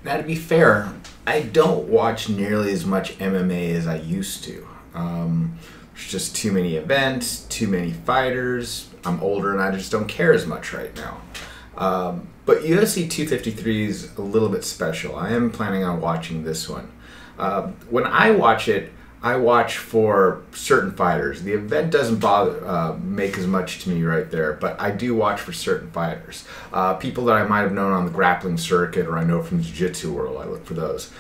Now, to be fair, I don't watch nearly as much MMA as I used to. There's just too many events, too many fighters. I'm older and I just don't care as much right now. But UFC 253 is a little bit special. I am planning on watching this one. When I watch it, I watch for certain fighters. The event doesn't bother make as much to me right there, but I do watch for certain fighters. People that I might have known on the grappling circuit or I know from the jiu-jitsu world, I look for those.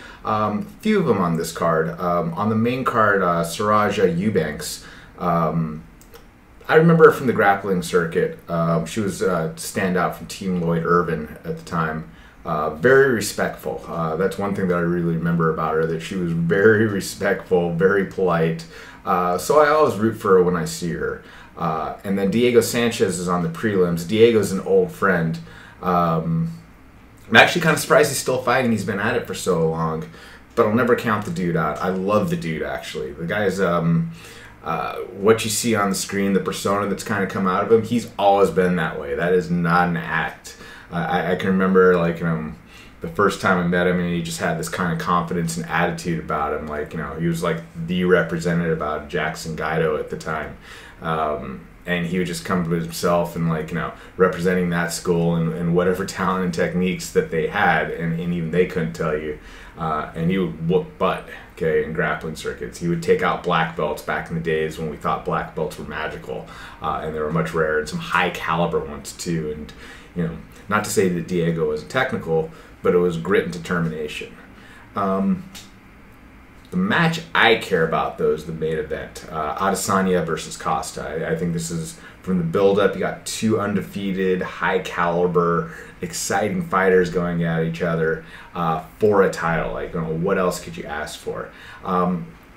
Few of them on this card. On the main card, Saraja Eubanks. I remember her from the grappling circuit. She was a standout from Team Lloyd Irvin at the time. Very respectful. That's one thing that I really remember about her, that she was very respectful, very polite. So I always root for her when I see her. And then Diego Sanchez is on the prelims. Diego's an old friend. I'm actually kind of surprised he's still fighting. He's been at it for so long. But I'll never count the dude out. I love the dude, actually. The guy's... what you see on the screen, the persona that's kind of come out of him, he's always been that way. That is not an act. I can remember, like, the first time I met him, and he just had this kind of confidence and attitude about him. Like, he was like the representative out of Jackson Guido at the time. And he would just come to himself and, like, representing that school and whatever talent and techniques that they had, and even they couldn't tell you. And he would whoop butt, okay, in grappling circuits. He would take out black belts back in the days when we thought black belts were magical, and they were much rarer, and some high caliber ones too. And not to say that Diego wasn't technical, but it was grit and determination. The match I care about, though, is the main event. Adesanya versus Costa. I think this is, from the build-up, you got two undefeated, high-caliber, exciting fighters going at each other for a title. Like, what else could you ask for?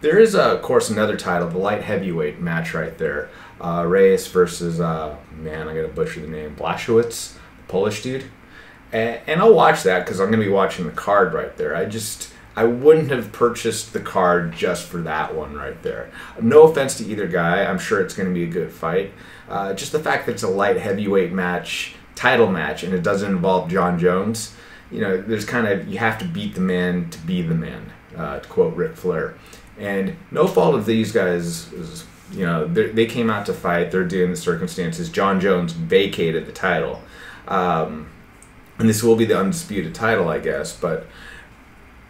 There is, of course, another title, the light heavyweight match right there. Reyes versus, man, I gotta butcher the name, Błachowicz, Polish dude. And I'll watch that because I'm going to be watching the card right there. I wouldn't have purchased the card just for that one right there. No offense to either guy. I'm sure it's going to be a good fight. Just the fact that it's a light heavyweight match, title match, and it doesn't involve John Jones. There's kind of, you have to beat the man to be the man, to quote Ric Flair. And no fault of these guys is, they came out to fight. They're doing the circumstances. John Jones vacated the title. And this will be the undisputed title, I guess, but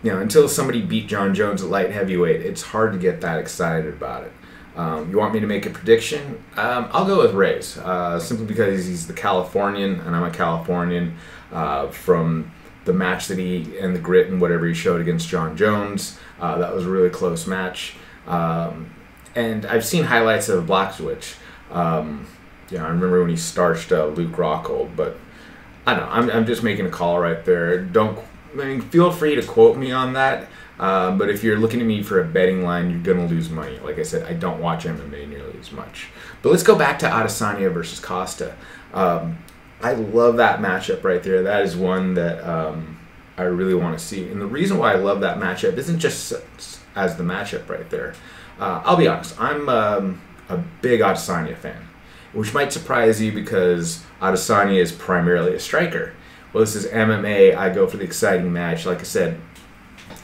until somebody beat John Jones at light heavyweight, it's hard to get that excited about it. You want me to make a prediction? I'll go with Reyes, simply because he's the Californian, and I'm a Californian, from the match that and the grit and whatever he showed against John Jones. That was a really close match. And I've seen highlights of Błachowicz. I remember when he starched Luke Rockhold, but I don't know. I'm just making a call right there. Feel free to quote me on that. But if you're looking at me for a betting line, you're gonna lose money. Like I said, I don't watch MMA nearly as much. But let's go back to Adesanya versus Costa. I love that matchup right there. That is one that I really want to see. And the reason why I love that matchup isn't just as the matchup right there. I'll be honest. I'm a big Adesanya fan, which might surprise you because Adesanya is primarily a striker. Well, this is MMA. I go for the exciting match. Like I said,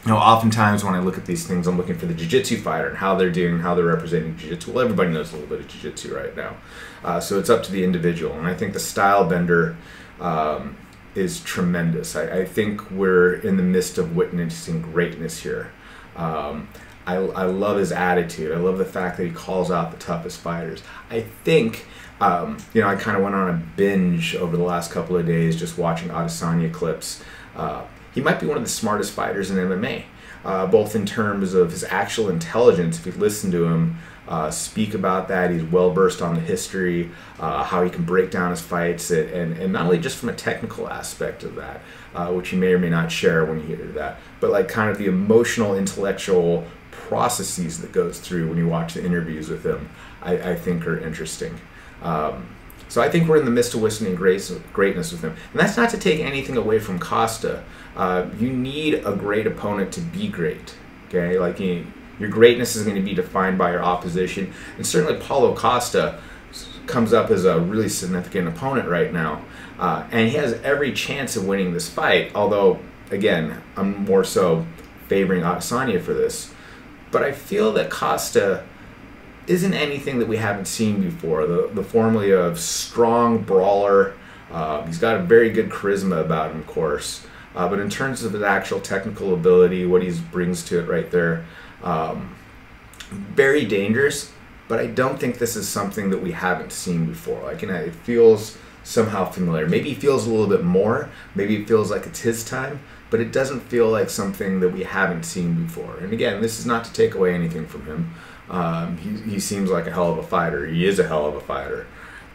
oftentimes when I look at these things, I'm looking for the jiu-jitsu fighter and how they're doing, how they're representing jiu-jitsu. Well, everybody knows a little bit of jiu-jitsu right now. So it's up to the individual. And I think the style bender is tremendous. I think we're in the midst of witnessing greatness here. I love his attitude. I love the fact that he calls out the toughest fighters. I think, I kind of went on a binge over the last couple of days just watching Adesanya clips. He might be one of the smartest fighters in MMA, both in terms of his actual intelligence. If you listen to him speak about that, he's well versed on the history, how he can break down his fights, and not only just from a technical aspect of that, which you may or may not share when you hear that, but like kind of the emotional, intellectual processes that goes through when you watch the interviews with him, I think are interesting. So I think we're in the midst of witnessing greatness with him. And that's not to take anything away from Costa. You need a great opponent to be great. Okay, like your greatness is going to be defined by your opposition. And certainly Paulo Costa comes up as a really significant opponent right now. And he has every chance of winning this fight, although again, I'm more so favoring Adesanya for this. But I feel that Costa isn't anything that we haven't seen before. The formula of strong brawler. He's got a very good charisma about him, of course. But in terms of his actual technical ability, what he brings to it right there, very dangerous. But I don't think this is something that we haven't seen before. Like, it feels somehow familiar. Maybe he feels a little bit more. Maybe it feels like it's his time. But it doesn't feel like something that we haven't seen before. And again, this is not to take away anything from him. He seems like a hell of a fighter. He is a hell of a fighter.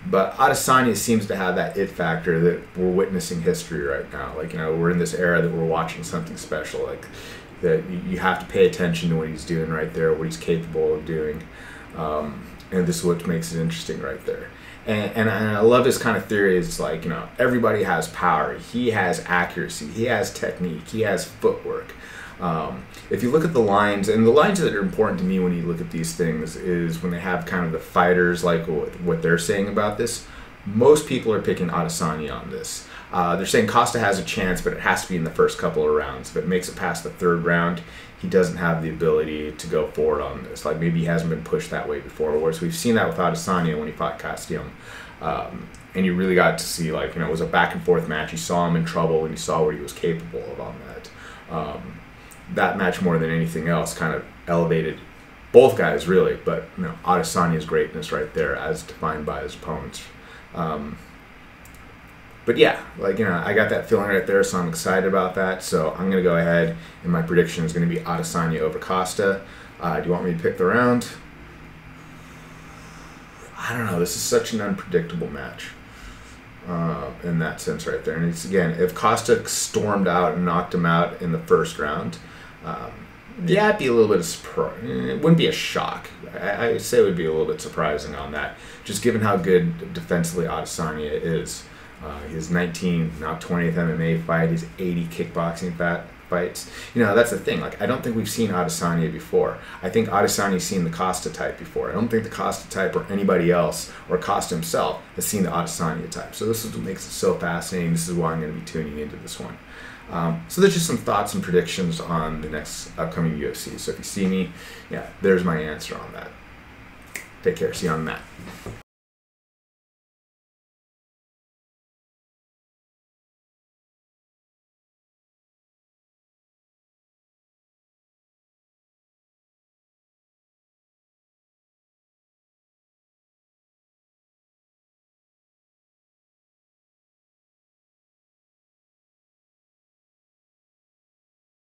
But Adesanya seems to have that it factor that we're witnessing history right now. Like, we're in this era that we're watching something special. Like, that you have to pay attention to what he's doing right there, what he's capable of doing. And this is what makes it interesting right there. And I love his kind of theory. It's like, everybody has power. He has accuracy. He has technique. He has footwork. If you look at the lines, and the lines that are important to me when you look at these things is when they have kind of the fighters, like what they're saying about this. Most people are picking Adesanya on this. They're saying Costa has a chance, but it has to be in the first couple of rounds. If it makes it past the third round, he doesn't have the ability to go forward on this. Like, maybe he hasn't been pushed that way before. Whereas we've seen that with Adesanya when he fought Castillon. And you really got to see, like, it was a back and forth match. You saw him in trouble, and you saw what he was capable of on that. That match, more than anything else, kind of elevated both guys, really. But Adesanya's greatness right there, as defined by his opponents. But yeah, like, I got that feeling right there, so I'm excited about that. So I'm going to go ahead, and my prediction is going to be Adesanya over Costa. Do you want me to pick the round? I don't know. This is such an unpredictable match in that sense right there. And it's, again, if Costa stormed out and knocked him out in the first round, yeah, it'd be a little bit of surprise. It wouldn't be a shock. I would say it would be a little bit surprising on that, just given how good defensively Adesanya is. His 19, now 20th MMA fight, his 80 kickboxing fights. That's the thing. Like, I don't think we've seen Adesanya before. I think Adesanya's seen the Costa type before. I don't think the Costa type or anybody else, or Costa himself, has seen the Adesanya type. So this is what makes it so fascinating. This is why I'm going to be tuning into this one. So there's just some thoughts and predictions on the next upcoming UFC. So if you see me, yeah, there's my answer on that. Take care. See you on the mat.